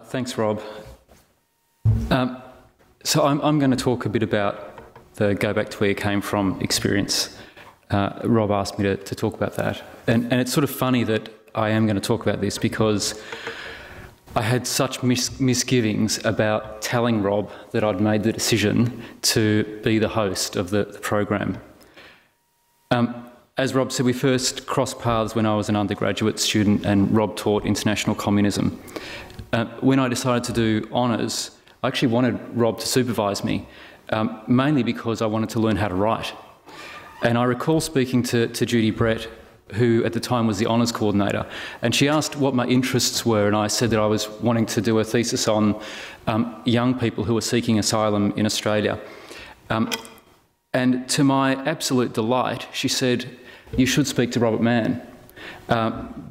Thanks, Rob. So I'm going to talk a bit about the go back to where you came from experience. Rob asked me to talk about that. And it's sort of funny that I am going to talk about this because I had such misgivings about telling Rob that I'd made the decision to be the host of the program. As Rob said, we first crossed paths when I was an undergraduate student and Rob taught international communism. When I decided to do honours, I actually wanted Rob to supervise me, mainly because I wanted to learn how to write. And I recall speaking to Judy Brett, who at the time was the honours coordinator, and she asked what my interests were, and I said that I was wanting to do a thesis on young people who were seeking asylum in Australia. And to my absolute delight, she said, "You should speak to Robert Manne,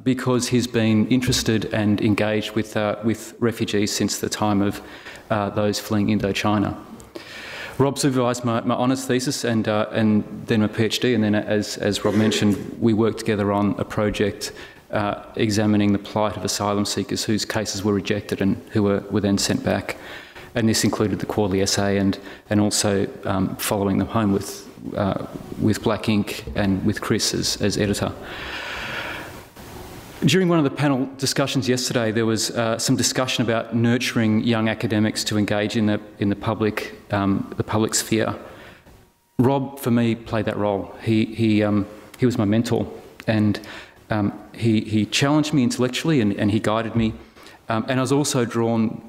because he's been interested and engaged with refugees since the time of those fleeing Indochina." Rob supervised my honours thesis and then my PhD, and then as Rob mentioned, we worked together on a project examining the plight of asylum seekers whose cases were rejected and who were then sent back. And this included the quarterly essay and also following them home with Black Ink and with Chris as editor. During one of the panel discussions yesterday, there was some discussion about nurturing young academics to engage in the public sphere. Rob, for me, played that role. He was my mentor, and he challenged me intellectually and he guided me. And I was also drawn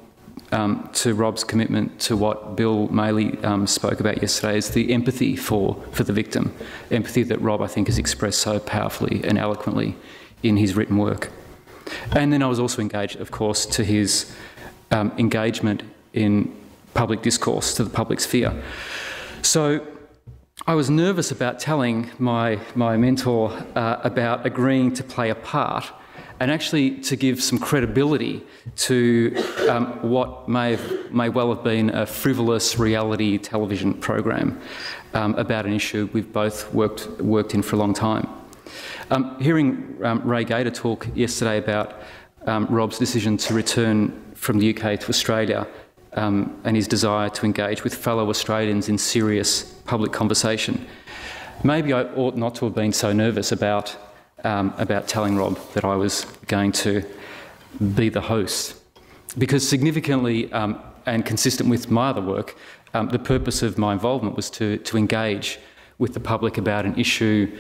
to Rob's commitment to what Bill Maley spoke about yesterday, is the empathy for the victim, empathy that Rob, I think, has expressed so powerfully and eloquently in his written work. And then I was also engaged, of course, to his engagement in public discourse, to the public sphere. So I was nervous about telling my mentor about agreeing to play a part and actually to give some credibility to what may well have been a frivolous reality television program about an issue we've both worked in for a long time. Hearing Ray Gator talk yesterday about Rob's decision to return from the UK to Australia and his desire to engage with fellow Australians in serious public conversation, maybe I ought not to have been so nervous about telling Rob that I was going to be the host. Because significantly and consistent with my other work, the purpose of my involvement was to engage with the public about an issue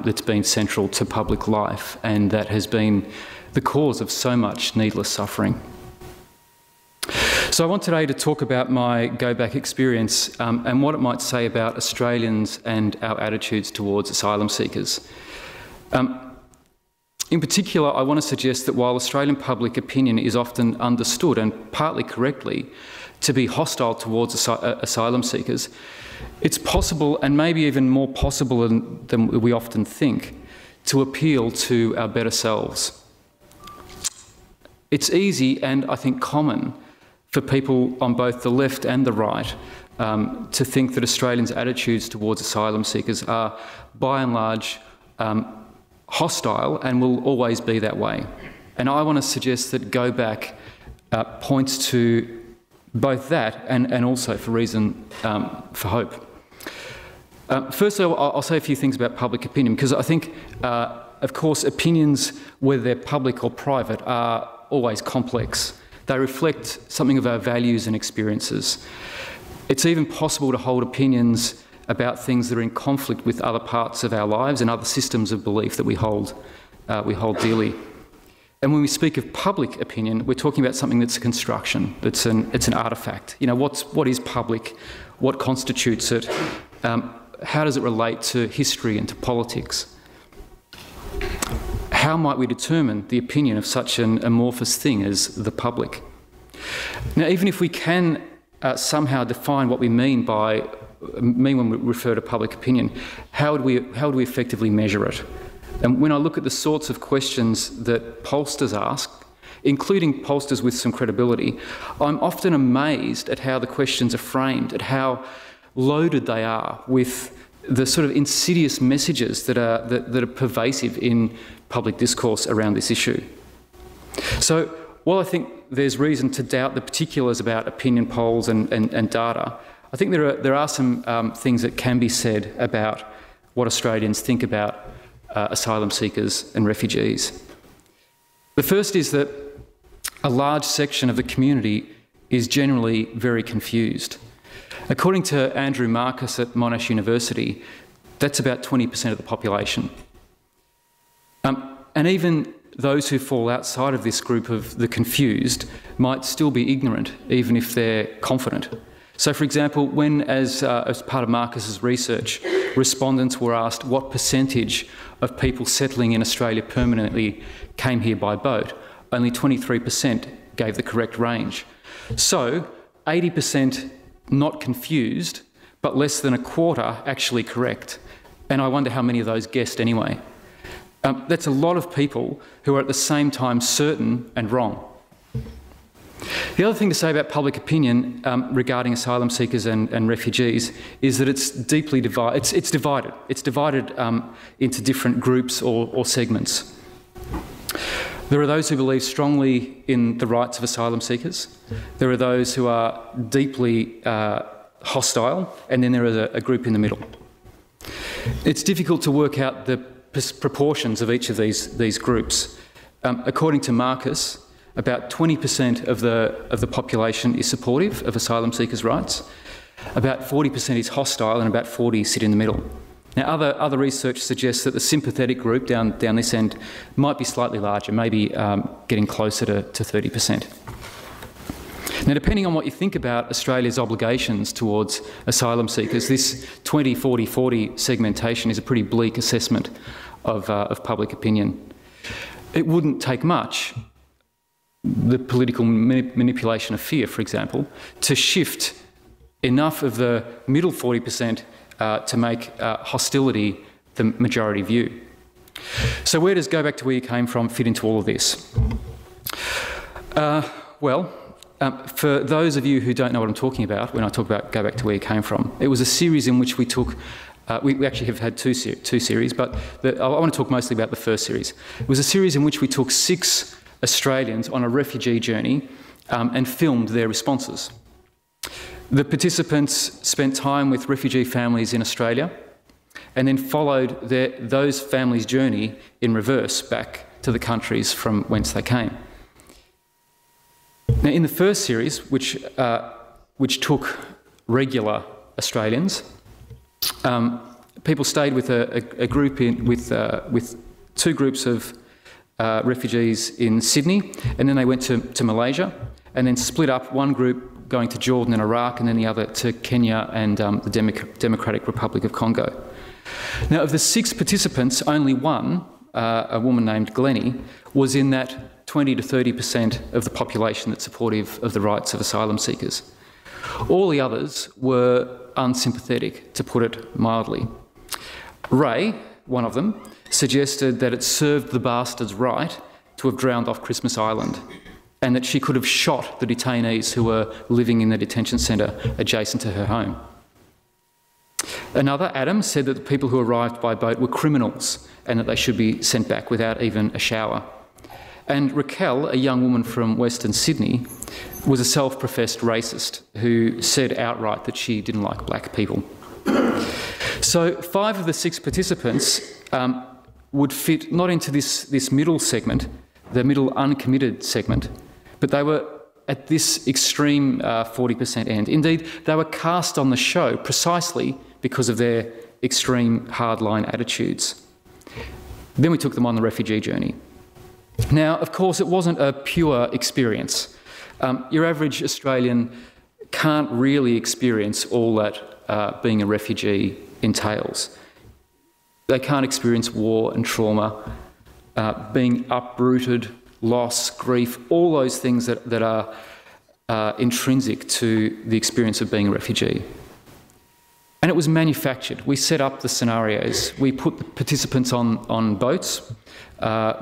that's been central to public life and that has been the cause of so much needless suffering. So I want today to talk about my go-back experience and what it might say about Australians and our attitudes towards asylum seekers. In particular, I want to suggest that while Australian public opinion is often understood, and partly correctly, to be hostile towards asylum seekers, it's possible, and maybe even more possible than we often think, to appeal to our better selves. It's easy and, I think, common for people on both the left and the right to think that Australians' attitudes towards asylum seekers are, by and large, hostile and will always be that way. And I want to suggest that Go Back points to both that and also for reason for hope. Firstly, I'll say a few things about public opinion, because I think, of course, opinions, whether they're public or private, are always complex. They reflect something of our values and experiences. It's even possible to hold opinions about things that are in conflict with other parts of our lives and other systems of belief that we hold dearly. And when we speak of public opinion, we're talking about something that's a construction, it's an artefact. You know, what is public? What constitutes it? How does it relate to history and to politics? How might we determine the opinion of such an amorphous thing as the public? Now, even if we can somehow define what we mean when we refer to public opinion, how do we effectively measure it? And when I look at the sorts of questions that pollsters ask, including pollsters with some credibility, I'm often amazed at how the questions are framed, at how loaded they are with the sort of insidious messages that are pervasive in public discourse around this issue. So while I think there's reason to doubt the particulars about opinion polls and data, I think there are some things that can be said about what Australians think about asylum seekers and refugees. The first is that a large section of the community is generally very confused. According to Andrew Marcus at Monash University, that's about 20% of the population. And even those who fall outside of this group of the confused might still be ignorant, even if they're confident. So, for example, when, as part of Marcus's research, respondents were asked what percentage of people settling in Australia permanently came here by boat, only 23% gave the correct range. So, 80% not confused, but less than a quarter actually correct. And I wonder how many of those guessed anyway. That's a lot of people who are at the same time certain and wrong. The other thing to say about public opinion regarding asylum seekers and refugees is that it's deeply divided. It's divided. It's divided into different groups or segments. There are those who believe strongly in the rights of asylum seekers. There are those who are deeply hostile, and then there is a group in the middle. It's difficult to work out the proportions of each of these groups. According to Marcus, about 20% of the population is supportive of asylum seekers' rights, about 40% is hostile, and about 40% sit in the middle. Now, other research suggests that the sympathetic group down this end might be slightly larger, maybe getting closer to 30%. Now, depending on what you think about Australia's obligations towards asylum seekers, this 20, 40, 40 segmentation is a pretty bleak assessment of public opinion. It wouldn't take much, the political manipulation of fear, for example, to shift enough of the middle 40% to make hostility the majority view. So where does go back to where you came from fit into all of this? For those of you who don't know what I'm talking about when I talk about go back to where you came from, it was a series in which we took, we actually have had two series, but I want to talk mostly about the first series. It was a series in which we took 6 Australians on a refugee journey and filmed their responses. The participants spent time with refugee families in Australia and then followed those families' journey in reverse back to the countries from whence they came. Now, in the first series, which took regular Australians, people stayed with a group with 2 groups of refugees in Sydney, and then they went to Malaysia, and then split up, one group going to Jordan and Iraq, and then the other to Kenya and the Democratic Republic of Congo. Now, of the 6 participants, only one, a woman named Glennie, was in that 20 to 30% of the population that's supportive of the rights of asylum seekers. All the others were unsympathetic, to put it mildly. Ray, one of them, suggested that it served the bastards right to have drowned off Christmas Island, and that she could have shot the detainees who were living in the detention centre adjacent to her home. Another, Adam, said that the people who arrived by boat were criminals and that they should be sent back without even a shower. And Raquel, a young woman from Western Sydney, was a self-professed racist who said outright that she didn't like black people. So 5 of the 6 participants would fit not into this middle segment, the middle uncommitted segment, but they were at this extreme 40% end. Indeed, they were cast on the show precisely because of their extreme hardline attitudes. Then we took them on the refugee journey. Now, of course, it wasn't a pure experience. Your average Australian can't really experience all that being a refugee entails. They can't experience war and trauma, being uprooted, loss, grief, all those things that are intrinsic to the experience of being a refugee. And it was manufactured. We set up the scenarios. We put the participants on boats.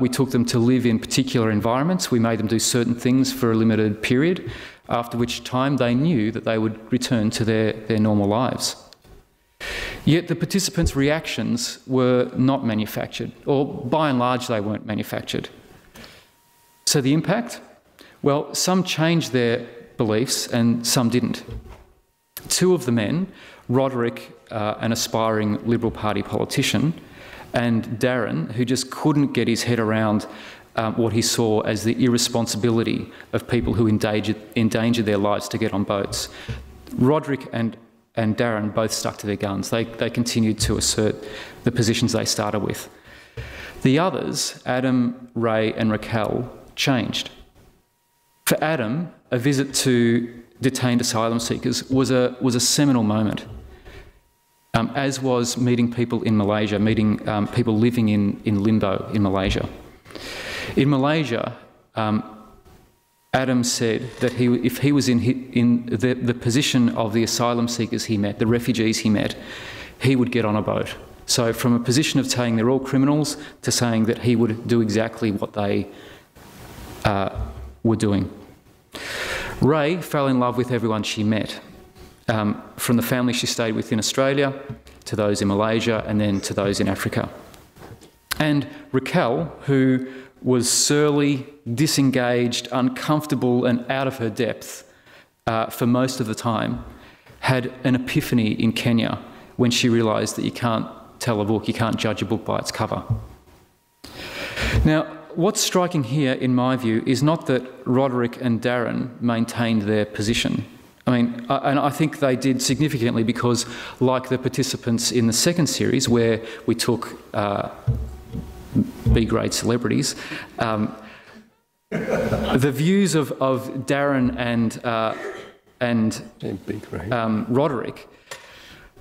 We took them to live in particular environments. We made them do certain things for a limited period, after which time they knew that they would return to their normal lives. Yet the participants' reactions were not manufactured, or by and large they weren't manufactured. So the impact? Well, some changed their beliefs and some didn't. Two of the men, Roderick, an aspiring Liberal Party politician, and Darren, who just couldn't get his head around what he saw as the irresponsibility of people who endangered their lives to get on boats. Roderick and Darren both stuck to their guns. They continued to assert the positions they started with. The others, Adam, Ray and Raquel, changed. For Adam, a visit to detained asylum seekers was a seminal moment, as was meeting people in Malaysia, meeting people living in limbo in Malaysia. In Malaysia, Adam said that if he was in the position of the asylum seekers he met, the refugees he met, he would get on a boat. So from a position of saying they're all criminals to saying that he would do exactly what they were doing. Ray fell in love with everyone she met, from the family she stayed with in Australia to those in Malaysia and then to those in Africa. And Raquel, who was surly, disengaged, uncomfortable and out of her depth for most of the time, had an epiphany in Kenya when she realised that you can't tell a book, you can't judge a book by its cover. Now, what's striking here, in my view, is not that Roderick and Darren maintained their position. And I think they did significantly because, like the participants in the second series, where we took B-grade celebrities, the views of Darren and Roderick,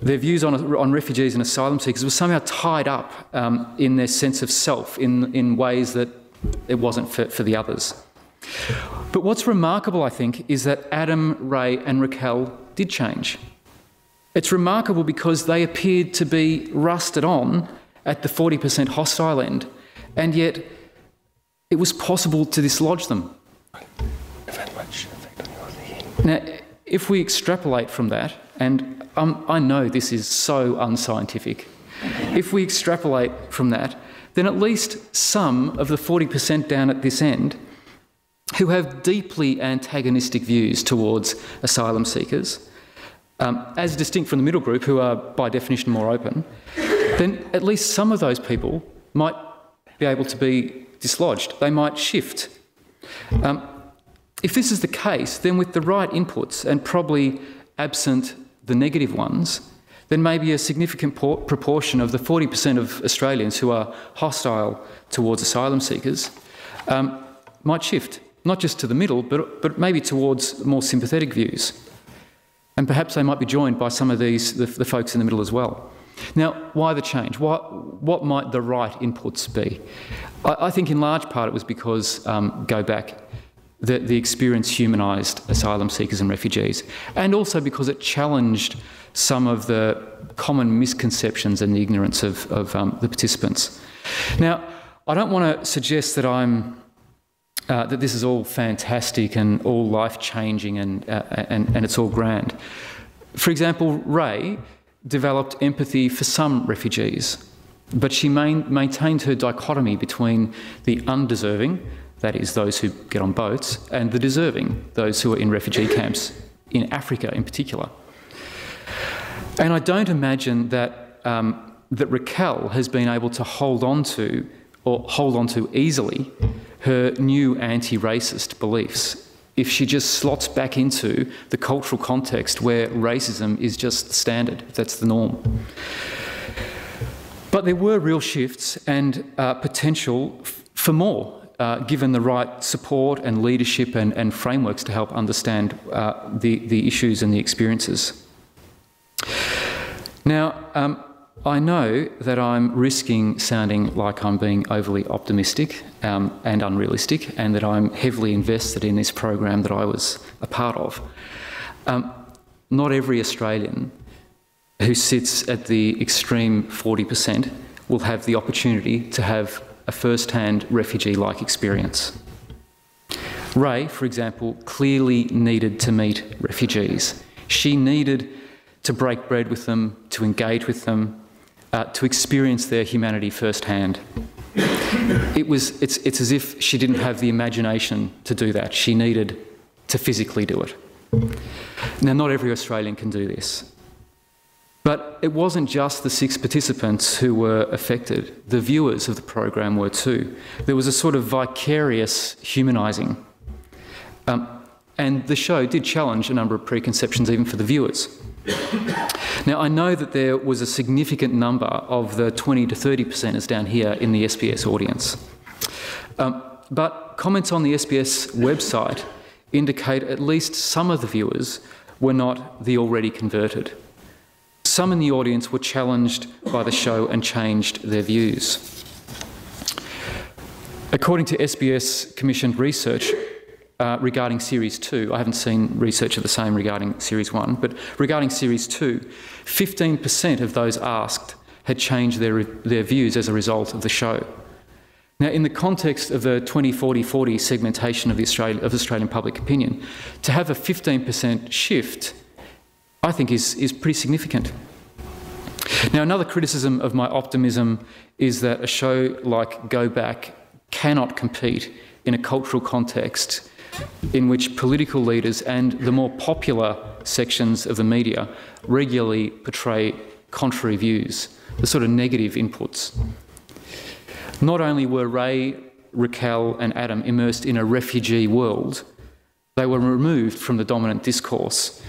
their views on refugees and asylum seekers was somehow tied up in their sense of self in ways that it wasn't for the others. But what's remarkable, I think, is that Adam, Ray and Raquel did change. It's remarkable because they appeared to be rusted on at the 40% hostile end, and yet it was possible to dislodge them. Now, if we extrapolate from that, and I know this is so unscientific, if we extrapolate from that, then at least some of the 40% down at this end who have deeply antagonistic views towards asylum seekers, as distinct from the middle group, who are by definition more open, then at least some of those people might be able to be dislodged. They might shift. If this is the case, then with the right inputs and probably absent the negative ones, then maybe a significant proportion of the 40% of Australians who are hostile towards asylum seekers might shift, not just to the middle, but maybe towards more sympathetic views. And perhaps they might be joined by some of the folks in the middle as well. Now, why the change? What might the right inputs be? I think in large part it was because, go back, the experience humanised asylum seekers and refugees, and also because it challenged some of the common misconceptions and the ignorance of the participants. Now, I don't want to suggest that that this is all fantastic and all life-changing and it's all grand. For example, Ray developed empathy for some refugees, but she maintained her dichotomy between the undeserving, that is, those who get on boats, and the deserving, those who are in refugee camps, in Africa in particular. And I don't imagine that Raquel has been able to hold on to easily her new anti-racist beliefs if she just slots back into the cultural context where racism is just standard, that's the norm. But there were real shifts and potential for more, given the right support and leadership and frameworks to help understand the issues and the experiences. Now, I know that I'm risking sounding like I'm being overly optimistic and unrealistic, and that I'm heavily invested in this program that I was a part of. Not every Australian who sits at the extreme 40% will have the opportunity to have a first-hand refugee-like experience. Ray, for example, clearly needed to meet refugees. She needed to break bread with them, to engage with them, to experience their humanity firsthand. It's as if she didn't have the imagination to do that. She needed to physically do it. Now, not every Australian can do this. But it wasn't just the 6 participants who were affected. The viewers of the program were too. There was a sort of vicarious humanising. And the show did challenge a number of preconceptions even for the viewers. Now, I know that there was a significant number of the 20 to 30%ers down here in the SBS audience. But comments on the SBS website indicate at least some of the viewers were not the already converted. Some in the audience were challenged by the show and changed their views. According to SBS commissioned research regarding Series 2, I haven't seen research of the same regarding Series 1, but regarding Series 2, 15% of those asked had changed their views as a result of the show. Now, in the context of the 20-40-40 segmentation of Australian public opinion, to have a 15% shift, I think is pretty significant. Now, another criticism of my optimism is that a show like Go Back cannot compete in a cultural context in which political leaders and the more popular sections of the media regularly portray contrary views, the sort of negative inputs. Not only were Ray, Raquel and Adam immersed in a refugee world, they were removed from the dominant discourse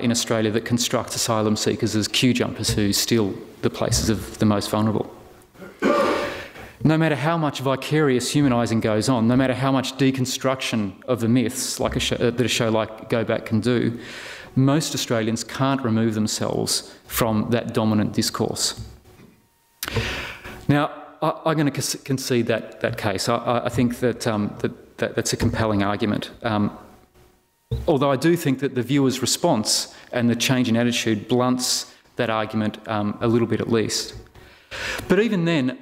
in Australia that constructs asylum seekers as queue jumpers who steal the places of the most vulnerable. No matter how much vicarious humanising goes on, no matter how much deconstruction of the myths that a show like Go Back can do, most Australians can't remove themselves from that dominant discourse. Now, I'm going to concede that case. I think that's a compelling argument. Although I do think that the viewer's response and the change in attitude blunts that argument a little bit at least. But even then,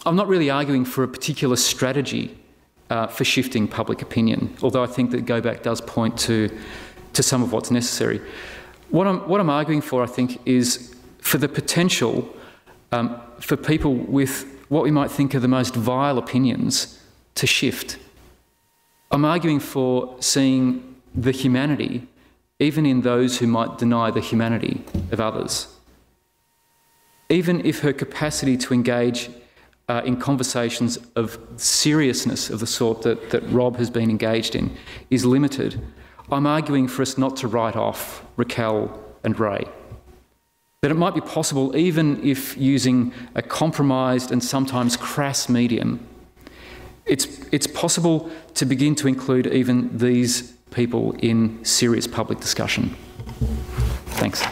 I'm not really arguing for a particular strategy for shifting public opinion, although I think that Go Back does point to some of what's necessary. What I'm arguing for, I think, is for the potential for people with what we might think are the most vile opinions to shift. I'm arguing for seeing the humanity even in those who might deny the humanity of others. Even if her capacity to engage in conversations of seriousness of the sort that Rob has been engaged in is limited, I'm arguing for us not to write off Raquel and Ray. That it might be possible, even if using a compromised and sometimes crass medium, it's possible to begin to include even these people in serious public discussion. Thanks.